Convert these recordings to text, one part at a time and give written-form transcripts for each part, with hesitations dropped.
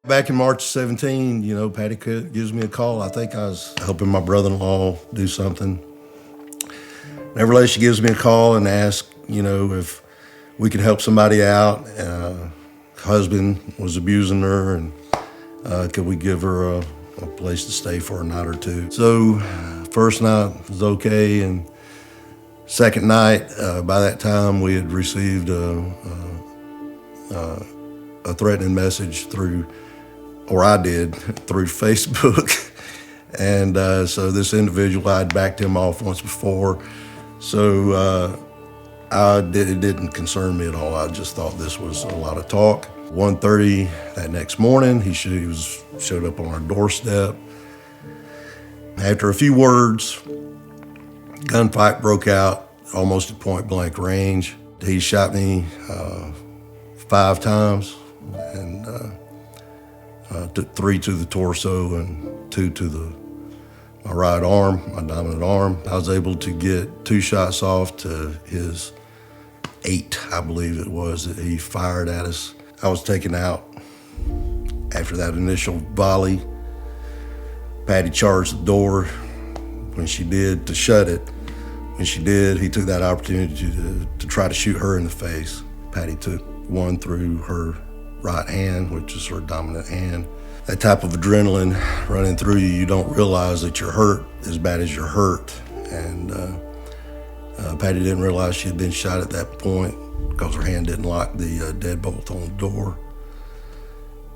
Back in March 17, Patty gives me a call. I think I was helping my brother-in-law do something. Nevertheless, she gives me a call and asks, if we could help somebody out. Husband was abusing her, and could we give her a place to stay for a night or two? So first night was okay, and second night, by that time, we had received a threatening message through Facebook. And so this individual, I'd backed him off once before. So it didn't concern me at all. I just thought this was a lot of talk. 1:30 that next morning, he showed up on our doorstep. After a few words, gunfight broke out, almost at point blank range. He shot me 5 times, and took 3 to the torso and 2 to my right arm, my dominant arm. I was able to get 2 shots off to his 8, I believe it was, that he fired at us. I was taken out after that initial volley. Patty charged the door when she did to shut it. When she did, he took that opportunity to try to shoot her in the face. Patty took one through her right hand, which is her dominant hand. That type of adrenaline running through you, you don't realize that you're hurt as bad as you're hurt. And Patty didn't realize she had been shot at that point because her hand didn't lock the deadbolt on the door.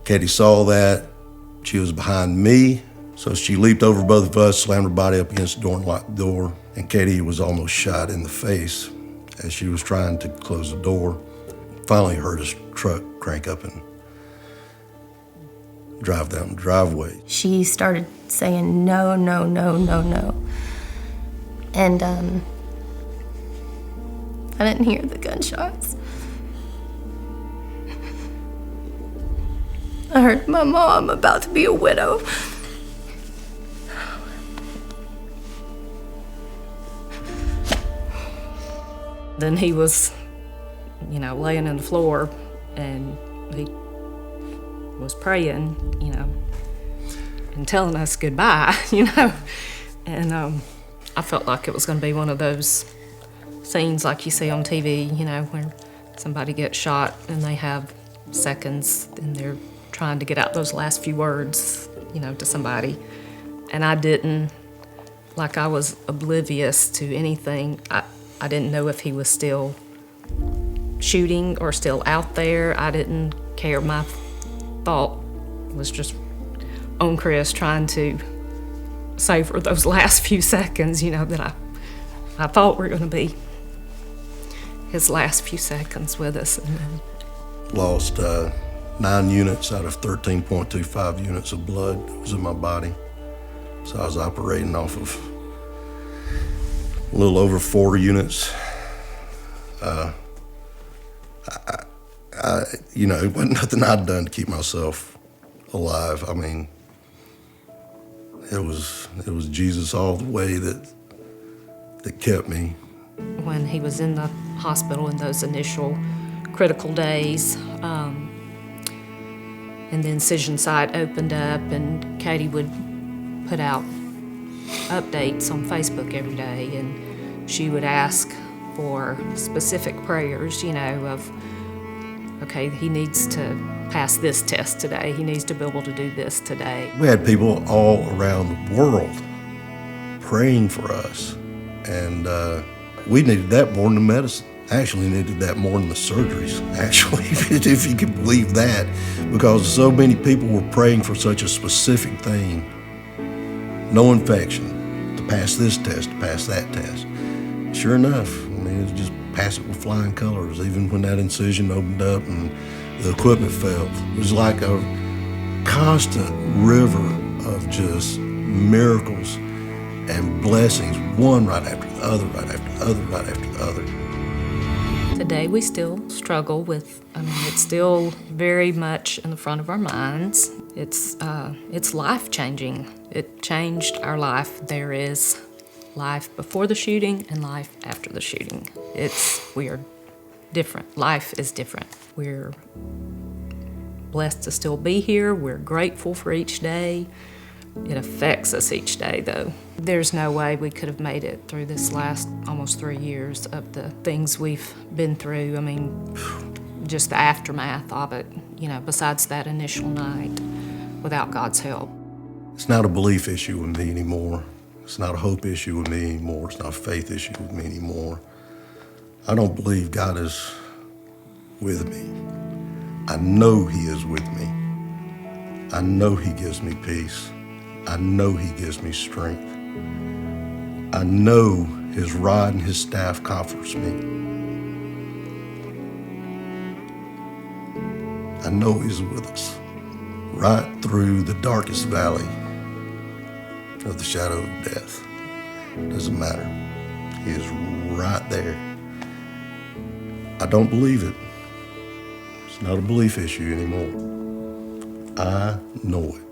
Katie saw that. She was behind me, so she leaped over both of us, slammed her body up against the door and locked the door. And Katie was almost shot in the face as she was trying to close the door. Finally heard his truck crank up and drive down the driveway. She started saying no, no, no, no, no. And I didn't hear the gunshots. I heard my mom about to be a widow. Then he was, laying on the floor, and he was praying, and telling us goodbye, And I felt like it was going to be one of those scenes like you see on TV, where somebody gets shot and they have seconds and they're trying to get out those last few words, to somebody. And I didn't, I was oblivious to anything. I didn't know if he was still shooting or still out there. I didn't care. My thought was just on Chris, trying to savor those last few seconds, that I thought were going to be his last few seconds with us. And then Lost 9 units out of 13.25 units of blood that was in my body. So I was operating off of a little over 4 units. It wasn't nothing I'd done to keep myself alive. I mean, it was Jesus all the way that kept me. when he was in the hospital in those initial critical days, and the incision site opened up, and Katie would put out updates on Facebook every day, and she would ask for specific prayers, of, okay, he needs to pass this test today, he needs to be able to do this today. We had people all around the world praying for us, and we needed that more than the medicine. Actually needed that more than the surgeries, actually, if you could believe that, because so many people were praying for such a specific thing. No infection, to pass this test, to pass that test. Sure enough, it was just pass it with flying colors, even when that incision opened up and the equipment failed. It was like a constant river of just miracles and blessings, one right after the other, right after the other, right after the other. Today we still struggle with, it's still very much in the front of our minds. It's life-changing. It changed our life. There is life before the shooting and life after the shooting. We are different. Life is different. We're blessed to still be here. We're grateful for each day. It affects us each day, though. There's no way we could have made it through this last almost 3 years of the things we've been through. I mean, just the aftermath of it, besides that initial night, without God's help. It's not a belief issue with me anymore. It's not a hope issue with me anymore. It's not a faith issue with me anymore. I don't believe God is with me. I know He is with me. I know He gives me peace. I know He gives me strength. I know His rod and His staff comforts me. I know He's with us right through the darkest valley of the shadow of death. Doesn't matter. He is right there. I don't believe it. It's not a belief issue anymore. I know it.